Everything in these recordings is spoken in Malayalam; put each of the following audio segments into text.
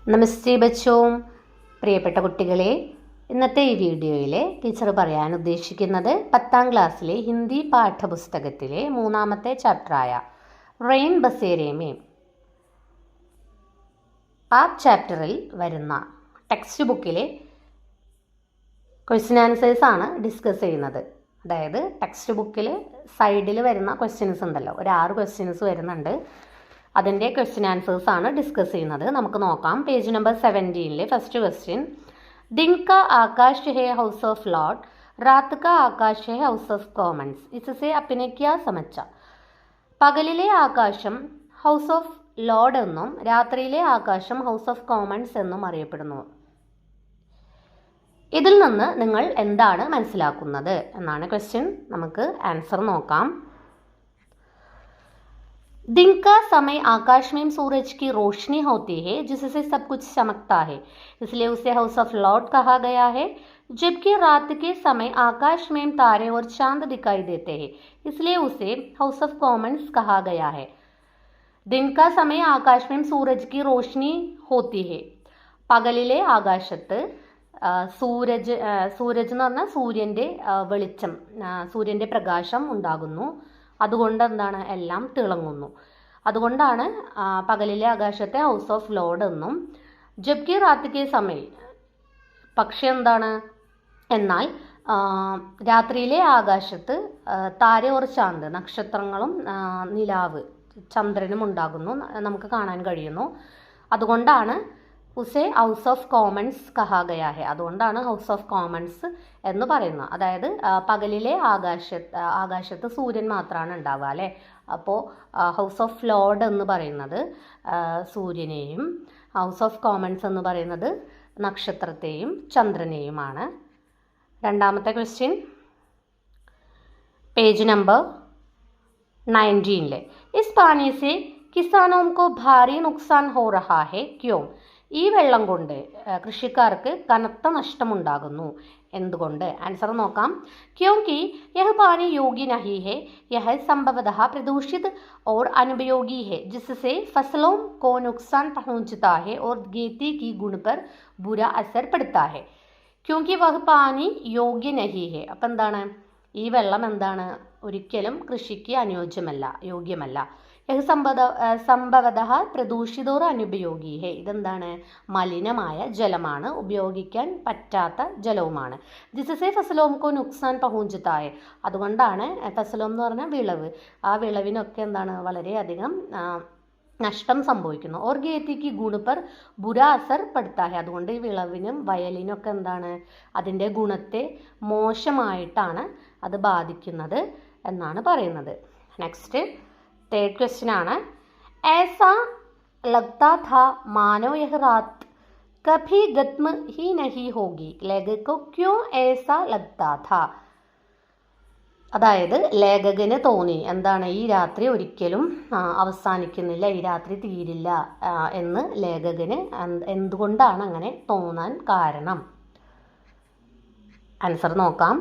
നമസ്തേ ബച്ചോം. പ്രിയപ്പെട്ട കുട്ടികളെ, ഇന്നത്തെ ഈ വീഡിയോയിൽ ടീച്ചർ പറയാൻ ഉദ്ദേശിക്കുന്നത് 10ാം ക്ലാസ്സിലെ ഹിന്ദി പാഠപുസ്തകത്തിലെ 3ാമത്തെ ചാപ്റ്ററായ റെയിൻ ബസേരേമേ ആ ചാപ്റ്ററിൽ വരുന്ന ടെക്സ്റ്റ് ബുക്കിലെ ക്വസ്റ്റ്യൻ ആൻസേഴ്സ് ആണ് ഡിസ്കസ് ചെയ്യുന്നത്. അതായത് ടെക്സ്റ്റ് ബുക്കിൽ സൈഡിൽ വരുന്ന ക്വസ്റ്റ്യൻസ് ഉണ്ടല്ലോ, ഒരു 6 ക്വസ്റ്റ്യൻസ് വരുന്നുണ്ട്. അതിൻ്റെ ക്വസ്റ്റ്യൻ ആൻസേഴ്സ് ആണ് ഡിസ്കസ് ചെയ്യുന്നത്. നമുക്ക് നോക്കാം. Page number 17 first question. दिन का आकाश है हाउस ऑफ लॉर्ड, रात का आकाश है हाउस ऑफ कॉमन्स. इससे अपने क्या समझा? പകലിലെ ആകാശം ഹൗസ് ഓഫ് ലോർഡ് എന്നും രാത്രിയിലെ ആകാശം ഹൗസ് ഓഫ് കോമൺസ് എന്നും അറിയപ്പെടുന്നു. ഇതിൽ നിന്ന് നിങ്ങൾ എന്താണ് മനസ്സിലാക്കുന്നത് എന്നാണ് ക്വസ്റ്റ്യൻ. നമുക്ക് ആൻസർ നോക്കാം. दिन का समय आकाश में सूरज की रोशनी होती है जिससे सब कुछ चमकता है, इसलिए उसे हाउस ऑफ लॉर्ड कहा गया है. जबकि रात के समय आकाश में तारे और चांद दिखाई देते हैं, इसलिए उसे हाउस ऑफ कॉमन्स कहा गया है. दिन का समय आकाश में सूरज की रोशनी होती है. പകലിലെ ആകാശത്ത് സൂരജ് എന്ന് പറഞ്ഞാൽ സൂര്യൻ്റെ വെളിച്ചം, സൂര്യൻ്റെ പ്രകാശം ഉണ്ടാകുന്നു. അതുകൊണ്ട് എന്താണ്, എല്ലാം തിളങ്ങുന്നു. അതുകൊണ്ടാണ് പകലിലെ ആകാശത്തെ ഹൗസ് ഓഫ് ലോർഡ് എന്നും. ജബ്കി റാത്തിക്കെ സമയം, പക്ഷെ എന്താണ്, എന്നാൽ രാത്രിയിലെ ആകാശത്ത് താര ഓർ ചാന്ദ്, നക്ഷത്രങ്ങളും നിലാവ് ചന്ദ്രനും ഉണ്ടാകുന്നു, നമുക്ക് കാണാൻ കഴിയുന്നു. അതുകൊണ്ടാണ് ഉസേ ഹൗസ് ഓഫ് കോമൺസ് കഹാ ഗയാ ഹെ, അതുകൊണ്ടാണ് ഹൗസ് ഓഫ് കോമൺസ് എന്ന് പറയുന്നത്. അതായത് പകലിലെ ആകാശത്ത് സൂര്യൻ മാത്രമാണ് ഉണ്ടാവുക അല്ലേ. അപ്പോൾ ഹൗസ് ഓഫ് ലോർഡ് എന്ന് പറയുന്നത് സൂര്യനെയും ഹൗസ് ഓഫ് കോമൺസ് എന്ന് പറയുന്നത് നക്ഷത്രത്തെയും ചന്ദ്രനെയുമാണ്. രണ്ടാമത്തെ ക്വസ്റ്റ്യൻ പേജ് നമ്പർ 19. ഇസ് പാനി സെ കിസാനോം കോ ഭാരി നുക്സാൻ ഹോ റഹാ ഹെ ക്യോം? ഈ വെള്ളം കൊണ്ട് കൃഷിക്കാർക്ക് കനത്ത നഷ്ടമുണ്ടാകുന്നു. എന്തുകൊണ്ട്? ആൻസർ നോക്കാം. ക്യോंकि यह पानी योगी नहीं है, यह संभवतः प्रदूषित और अनुपयोगी है, जिससे फसलों को नुकसान पहुंचता है और खेती की गुण पर बुरा असर पड़ता है. क्योंकि वह पानी योग्य नहीं है. അപ്പം എന്താണ്, ഈ വെള്ളം എന്താണ്, ഒരിക്കലും കൃഷിക്ക് അനുയോജ്യമല്ല, യോഗ്യമല്ല. സംഭവതഃ പ്രദൂഷിതോർ അനുപയോഗി ഹേ, ഇതെന്താണ്, മലിനമായ ജലമാണ്, ഉപയോഗിക്കാൻ പറ്റാത്ത ജലവുമാണ്. ജിസസെ ഫസലോം കോ നുക്സാൻ പഹുഞ്ചതായ, അതുകൊണ്ടാണ് ഫസലോം എന്ന് പറഞ്ഞാൽ വിളവ്, ആ വിളവിനൊക്കെ എന്താണ്, വളരെയധികം നഷ്ടം സംഭവിക്കുന്നു. ഓർ ഗേത്തിക്ക് ഗുണപ്പർ ബുര അസർ പെടുത്താഹെ, അതുകൊണ്ട് ഈ വിളവിനും വയലിനൊക്കെ എന്താണ്, അതിൻ്റെ ഗുണത്തെ മോശമായിട്ടാണ് അത് ബാധിക്കുന്നത് എന്നാണ് പറയുന്നത്. നെക്സ്റ്റ് തേർഡ് ക്വസ്റ്റ്യൻ ആണ്. ऐसा लगता था मानो यह रात कभी खत्म ही नहीं होगी, लेखक को क्यों ऐसा लगता था? അതായത് ലേഖകന് തോന്നി എന്താണ്, ഈ രാത്രി ഒരിക്കലും അവസാനിക്കുന്നില്ല, ഈ രാത്രി തീരില്ല എന്ന് ലേഖകന് എന്തുകൊണ്ടാണ് അങ്ങനെ തോന്നാൻ കാരണം? ആൻസർ നോക്കാം.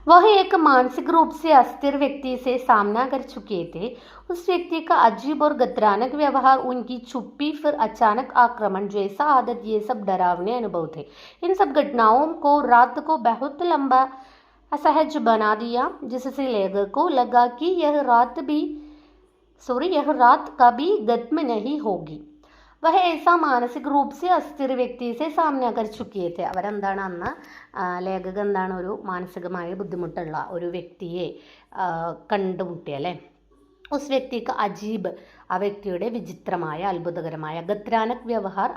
वह एक मानसिक रूप से अस्थिर व्यक्ति से सामना कर चुके थे. उस व्यक्ति का अजीब और गतरानक व्यवहार, उनकी चुप्पी, फिर अचानक आक्रमण जैसा आदत, ये सब डरावने अनुभव थे. इन सब घटनाओं को रात को बहुत लंबा असहज बना दिया, जिससे लेखक को लगा कि यह रात कभी खत्म नहीं होगी. വഹ ऐसा മാനസിക रूप से अस्थिर व्यक्ति से सामना कर चुके थे. അവരെന്താണ്, അന്ന് ലേഖകൻ എന്താണ്, ഒരു മാനസികമായ ബുദ്ധിമുട്ടുള്ള ഒരു വ്യക്തിയെ കണ്ടുമുട്ടിയല്ലേ. ഉസ് വ്യക്തിക്ക് അജീബ്, ആ വ്യക്തിയുടെ വിചിത്രമായ അത്ഭുതകരമായ, ഗത്രാനക് വ്യവഹാർ,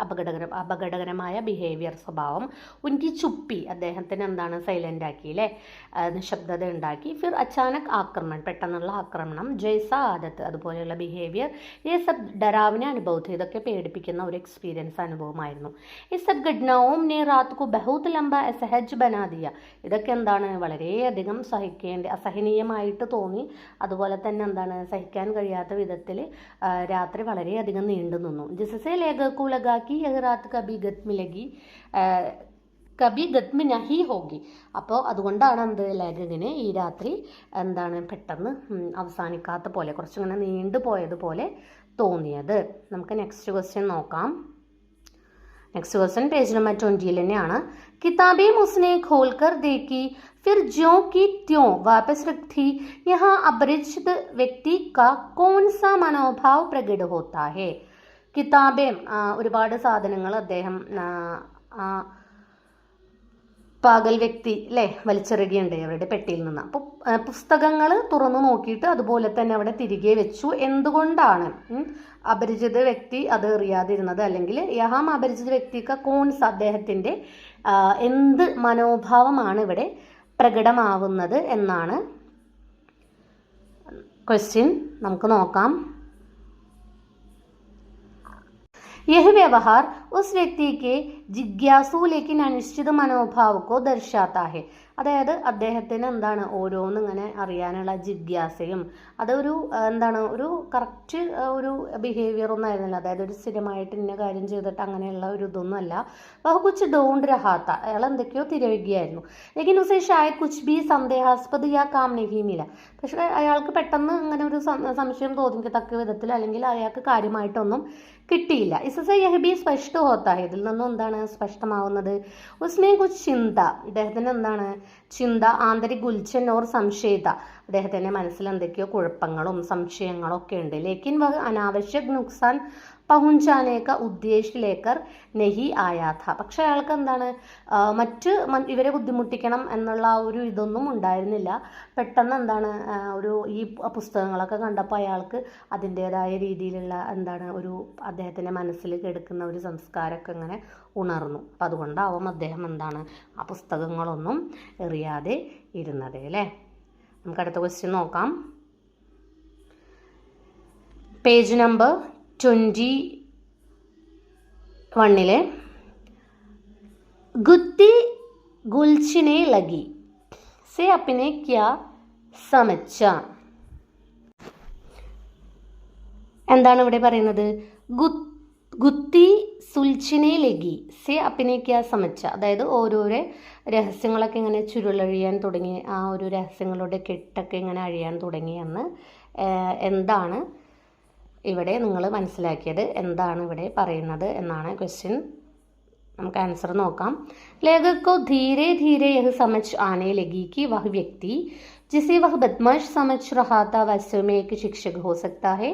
അപകടകരമായ ബിഹേവിയർ, സ്വഭാവം, ഉൻകി ചുപ്പി, അദ്ദേഹത്തിന് എന്താണ്, സൈലൻ്റ് ആക്കി അല്ലേ, നിശബ്ദത ഉണ്ടാക്കി. ഫിർ അച്ചാനക് ആക്രമണം, പെട്ടെന്നുള്ള ആക്രമണം, ജയ്സ ആദത്ത്, അതുപോലെയുള്ള ബിഹേവിയർ, ഈ സബ് ഡരാവിനെ അനുഭവത്തിൽ, ഇതൊക്കെ പേടിപ്പിക്കുന്ന ഒരു എക്സ്പീരിയൻസ്, അനുഭവമായിരുന്നു. ഈ സബ് ഘടനാവും നേ റാത്ത് കോ ബഹുത് ലംബ അസഹജ് ബനാ ദിയ, ഇതൊക്കെ എന്താണ്, വളരെയധികം അസഹനീയമായിട്ട് തോന്നി. അതുപോലെ തന്നെ എന്താണ്, സഹിക്കാൻ കഴിയാത്ത വിധത്തിൽ രാത്രി വളരെയധികം നീണ്ടു നിന്നു. ജിസസെ ലേഖകു ലഗാ കി യഹ് രാത് കബി ഗത് മിലഗി, കബി ഗദ്മ നഹി ഹോഗി. അപ്പോൾ അതുകൊണ്ടാണ് എന്ത് ലേഖകന് ഈ രാത്രി എന്താണ് പെട്ടെന്ന് അവസാനിക്കാത്ത പോലെ കുറച്ചിങ്ങനെ നീണ്ടു പോയതുപോലെ തോന്നിയത്. നമുക്ക് നെക്സ്റ്റ് ക്വസ്റ്റ്യൻ നോക്കാം. നെക്സ്റ്റ് ക്വസ്റ്റ്യൻ പേജ് നമ്പർ 20 തന്നെയാണ്. किताबें उसने खोलकर देखी, फिर ज्यों की त्यों वापस रख दी. यहाँ अपरिचित व्यक्ति का कौन सा मनोभाव प्रकट होता है? കിതാബേം ഒരുപാട് സാധനങ്ങൾ അദ്ദേഹം പാഗൽ വ്യക്തി അല്ലേ വലിച്ചെറിയുകയുണ്ട് അവരുടെ പെട്ടിയിൽ നിന്ന്. അപ്പോൾ പുസ്തകങ്ങൾ തുറന്നു നോക്കിയിട്ട് അതുപോലെ തന്നെ അവിടെ തിരികെ വെച്ചു. എന്തുകൊണ്ടാണ് അപരിചിത വ്യക്തി അത് എറിയാതിരുന്നത്? അല്ലെങ്കിൽ യഹാം അപരിചിത വ്യക്തിക്ക് കോൺസ് അദ്ദേഹത്തിൻ്റെ എന്ത് മനോഭാവമാണ് ഇവിടെ പ്രകടമാവുന്നത് എന്നാണ് ക്വസ്റ്റ്യൻ. നമുക്ക് നോക്കാം. यह व्यवहार उस व्यक्ति के जिज्ञासु लेकिन अनिश्चित मनोभाव को दर्शाता है. അതായത് അദ്ദേഹത്തിന് എന്താണ് ഓരോന്നും ഇങ്ങനെ അറിയാനുള്ള ജിജ്ഞാസയും അതൊരു എന്താണ് ഒരു കറക്റ്റ് ഒരു ബിഹേവിയർ ഒന്നും ആയിരുന്നില്ല. അതായത് ഒരു സ്ഥിരമായിട്ട് ഇന്ന കാര്യം ചെയ്തിട്ട് അങ്ങനെയുള്ള ഒരു ഇതൊന്നും അല്ല. വഹ് കുച്ച് ഡോണ്ട് രഹാത്ത, അയാൾ എന്തൊക്കെയോ തിരയുകയായിരുന്നു. ലേക്കിൻ ഉസേ ഷായദ് കുച്ച് ബി സന്ദേഹാസ്പദ യാ കാം നഹീ മില. പക്ഷേ അയാൾക്ക് പെട്ടെന്ന് ഇങ്ങനെ ഒരു സംശയം തോന്നിക്കത്തക്ക വിധത്തിൽ അല്ലെങ്കിൽ അയാൾക്ക് കാര്യമായിട്ടൊന്നും കിട്ടിയില്ല. ഇസസെ യഹ് ബി സ്പഷ്ട ഹോത്താ, ഇതിൽ നിന്നും എന്താണ് സ്പഷ്ടമാവുന്നത്? ഉസ്മേ കുച്ച് ചിന്ത, ഇദ്ദേഹത്തിന് എന്താണ് ചിന്ത, ആന്തരിക് ഉൽച്ചൻ ഓർ സംശയത, അദ്ദേഹത്തിൻ്റെ മനസ്സിൽ എന്തൊക്കെയോ കുഴപ്പങ്ങളും സംശയങ്ങളും ഒക്കെ ഉണ്ട്. ലേക്കിൻ വഹ് അനാവശ്യക് നുക്സാൻ പഹുഞ്ചാനേക്ക ഉദ്ദേശിലേക്കർ നെഹി ആയാഥ. പക്ഷെ അയാൾക്ക് എന്താണ് ഇവരെ ബുദ്ധിമുട്ടിക്കണം എന്നുള്ള ഒരു ഇതൊന്നും ഉണ്ടായിരുന്നില്ല. പെട്ടെന്ന് എന്താണ് ഈ പുസ്തകങ്ങളൊക്കെ കണ്ടപ്പോൾ അയാൾക്ക് അതിൻ്റെതായ രീതിയിലുള്ള എന്താണ് അദ്ദേഹത്തിൻ്റെ മനസ്സിൽ കിടക്കുന്ന ഒരു സംസ്കാരമൊക്കെ ഇങ്ങനെ ഉണർന്നു. അപ്പം അതുകൊണ്ടാവും അദ്ദേഹം എന്താണ് ആ പുസ്തകങ്ങളൊന്നും എറിയാതെ ഇരുന്നത് അല്ലേ. നമുക്ക് അടുത്ത ക്വസ്റ്റ്യൻ നോക്കാം. പേജ് നമ്പർ 21 गुत्ती गुलछने लगी से अपने क्या समझा. എന്താണ് ഇവിടെ പറയുന്നത്? ഗുത്തി സുൽച്ചിനെ ലഗി സെ അപ്പിനെ ക്യാ സമച്ച. അതായത് ഓരോരോ രഹസ്യങ്ങളൊക്കെ ഇങ്ങനെ ചുരുളഴിയാൻ തുടങ്ങി, ആ ഒരു രഹസ്യങ്ങളുടെ കെട്ടൊക്കെ ഇങ്ങനെ അഴിയാൻ തുടങ്ങി എന്ന് എന്താണ് ഇവിടെ നിങ്ങൾ മനസ്സിലാക്കിയത്? എന്താണ് ഇവിടെ പറയുന്നത് എന്നാണ് ക്വസ്റ്റ്യൻ. നമുക്ക് ആൻസർ നോക്കാം. लेखक को धीरे धीरे यह समझ आने लगी कि वह व्यक्ति जिसे वह बदमाश समझ रहा था वास्तव में एक शिक्षक हो सकता है.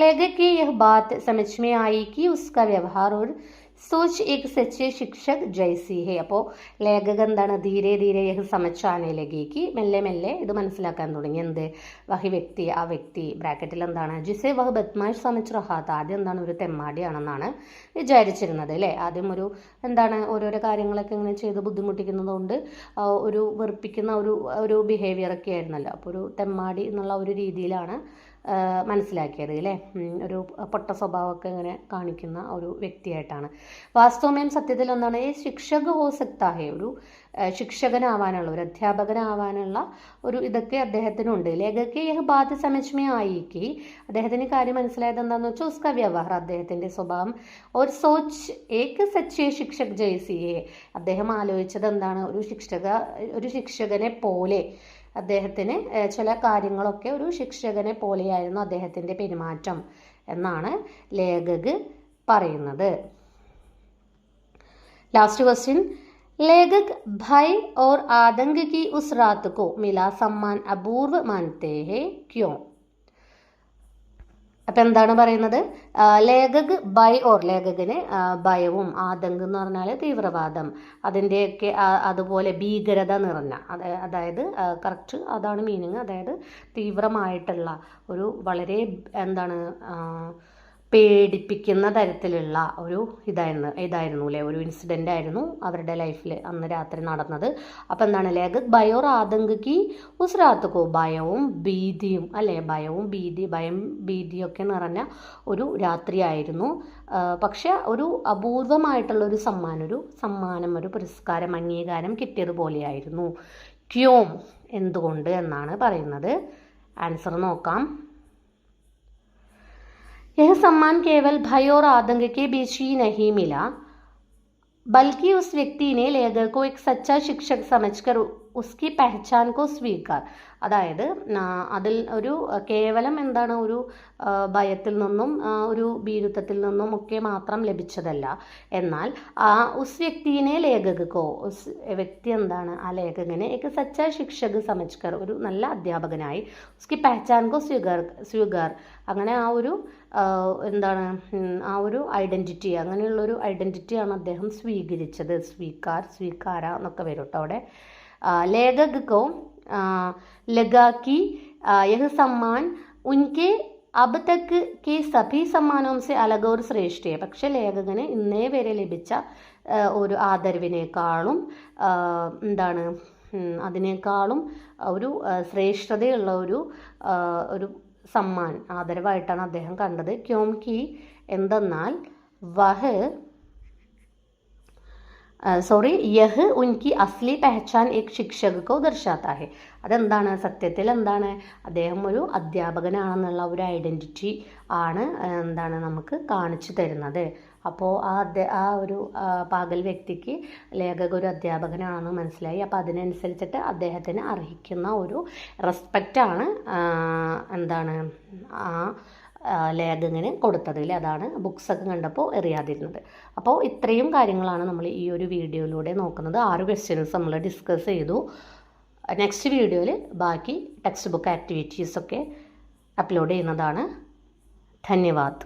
लेखक की यह बात समझ में आई कि उसका व्यवहार और സോച്ച് ഏക് സച്ചേ ശിക്ഷക് ജൈസി ഹേ. അപ്പോൾ ലേഖക എന്താണ് ധീരെ ധീരെ യഹ് സമച്ചാനെ ലഗേക്ക് മെല്ലെ മെല്ലെ ഇത് മനസ്സിലാക്കാൻ തുടങ്ങി. എന്ത് വഹി വ്യക്തി, ആ വ്യക്തി ബ്രാക്കറ്റിൽ എന്താണ് ജിസെ വഹ് ബദ്മാഷ് സമച്ച് റഹാത്ത, ആദ്യം എന്താണ് ഒരു തെമ്മാടിയാണെന്നാണ് വിചാരിച്ചിരുന്നത് അല്ലേ. ആദ്യം എന്താണ് ഓരോരോ കാര്യങ്ങളൊക്കെ ഇങ്ങനെ ചെയ്ത് ബുദ്ധിമുട്ടിക്കുന്നതുകൊണ്ട് ഒരു വെറുപ്പിക്കുന്ന ഒരു ബിഹേവിയറൊക്കെ ആയിരുന്നല്ലോ. അപ്പോൾ ഒരു തെമ്മാടി എന്നുള്ള ഒരു രീതിയിലാണ് മനസ്സിലാക്കിയത് അല്ലേ. ഒരു പൊട്ട സ്വഭാവമൊക്കെ ഇങ്ങനെ കാണിക്കുന്ന ഒരു വ്യക്തിയായിട്ടാണ്. വാസ്തവമേം സത്യത്തിൽ എന്താണ് ശിക്ഷക ഹോ സക്താ ഹേ, ഒരു ശിക്ഷകനാവാനുള്ള ഒരു അധ്യാപകനാവാനുള്ള ഒരു ഇതൊക്കെ അദ്ദേഹത്തിനുണ്ട്. ലേഖകെ യഹ് ബാത് സമജ്മേ ആയിക്ക്, അദ്ദേഹത്തിന് കാര്യം മനസ്സിലായത് എന്താണെന്ന് വെച്ചാൽ ഉസ്ക വ്യവഹാർ, അദ്ദേഹത്തിൻ്റെ സ്വഭാവം. ഒരു സോച്ച് ഏക് സച്ചേ ശിക്ഷക് ജയ്സിയെ, അദ്ദേഹം ആലോചിച്ചത് എന്താണ് ഒരു ശിക്ഷകനെ പോലെ അദ്ദേഹത്തിന് ചില കാര്യങ്ങളൊക്കെ ഒരു ശിക്ഷകനെ പോലെയായിരുന്നു അദ്ദേഹത്തിൻ്റെ പെരുമാറ്റം എന്നാണ് ലേഖക് പറയുന്നത്. Last question. लेखक भय और आतंक की उस रात को मिला सम्मान अपूर्व मानते हैं क्यों. അപ്പം എന്താണ് പറയുന്നത്? ലേഖക് ലേഖകന് ഭയവും ആതങ്ക് എന്ന് പറഞ്ഞാൽ തീവ്രവാദം, അതിൻ്റെയൊക്കെ അതുപോലെ ഭീകരത നിറഞ്ഞ, അതായത് കറക്റ്റ് അതാണ് മീനിങ്. അതായത് തീവ്രമായിട്ടുള്ള ഒരു വളരെ എന്താണ് പേടിപ്പിക്കുന്ന തരത്തിലുള്ള ഒരു ഇതായിരുന്നു അല്ലേ, ഒരു ഇൻസിഡൻ്റ് ആയിരുന്നു അവരുടെ ലൈഫിൽ അന്ന് രാത്രി നടന്നത്. അപ്പം എന്താണ് ലേഖക് ഭയോർ ആതങ്കി ഉസ് രാത്കോ, ഭയവും ഭീതിയും അല്ലേ, ഭയം ഭീതിയൊക്കെ നിറഞ്ഞ ഒരു രാത്രിയായിരുന്നു. പക്ഷെ ഒരു അപൂർവമായിട്ടുള്ള ഒരു സമ്മാനം ഒരു പുരസ്കാരം അംഗീകാരം കിട്ടിയതുപോലെയായിരുന്നു. ക്യോം, എന്തുകൊണ്ട് എന്നാണ് പറയുന്നത്. ആൻസർ നോക്കാം. यह सम्मान केवल भय और आतंक के बीच ही नहीं मिला, बल्कि उस व्यक्ति ने लेखक को एक सच्चा शिक्षक समझकर उसकी पहचान को स्वीकार. അതായത് അതിൽ ഒരു കേവലം എന്താണ് ഒരു ഭയത്തിൽ നിന്നും ഒരു ഭീരുത്വത്തിൽ നിന്നും ഒക്കെ മാത്രം ലഭിച്ചതല്ല. എന്നാൽ ഉസ് വ്യക്തിനെ ലേഖകോ ഉസ് വ്യക്തി എന്താണ് ആ ലേഖകനെ एक सच्चा शिक्षक समझकर ഒരു നല്ല അധ്യാപകനായി उसकी पहचान को स्वीकार അങ്ങനെ ആ ഒരു എന്താണ് ആ ഒരു ഐഡൻറ്റിറ്റി അങ്ങനെയുള്ളൊരു ഐഡൻറ്റിറ്റിയാണ് അദ്ദേഹം സ്വീകരിച്ചത്. സ്വീകാര എന്നൊക്കെ വരും കേട്ടോ അവിടെ. लेखक को लगा कि यह सम्मान उनके अब तक के सभी सम्मानों से अलग और श्रेष्ठ है. പക്ഷെ ലേഖകന് ഇന്നേ വരെ ലഭിച്ച ഒരു ആദരവിനേക്കാളും എന്താണ് അതിനേക്കാളും ഒരു ശ്രേഷ്ഠതയുള്ള ഒരു സമ്മാൻ ആദരവായിട്ടാണ് അദ്ദേഹം കണ്ടത്. ക്യോംകി എന്തെന്നാൽ വഹ് യഹ് ഉൻകി അസ്ലി പെഹ്ചാൻ എക് ശിക്ഷക് കോ ദർശാത്താ ഹെ. അതെന്താണ് സത്യത്തിൽ എന്താണ് അദ്ദേഹം ഒരു അധ്യാപകനാണെന്നുള്ള ഒരു ഐഡൻറ്റിറ്റി ആണ് എന്താണ് നമുക്ക് കാണിച്ചു തരുന്നത്. അപ്പോൾ ആ ഒരു പാഗൽ വ്യക്തിക്ക് ലേഖക ഒരു അധ്യാപകനാണെന്ന് മനസ്സിലായി. അപ്പോൾ അതിനനുസരിച്ചിട്ട് അദ്ദേഹത്തിന് അർഹിക്കുന്ന ഒരു റെസ്പെക്റ്റാണ് എന്താണ് ആ ലേഖകന് കൊടുത്തതിൽ. അതാണ് ബുക്സൊക്കെ കണ്ടപ്പോൾ എറിയാതിരുന്നത്. അപ്പോൾ ഇത്രയും കാര്യങ്ങളാണ് നമ്മൾ ഈ ഒരു വീഡിയോയിലൂടെ നോക്കുന്നത്. 6 ക്വസ്റ്റ്യൻസ് നമ്മൾ ഡിസ്കസ് ചെയ്തു. നെക്സ്റ്റ് വീഡിയോയിൽ ബാക്കി ടെക്സ്റ്റ് ബുക്ക് ആക്ടിവിറ്റീസൊക്കെ അപ്ലോഡ് ചെയ്യുന്നതാണ്. ധന്യവാദ്.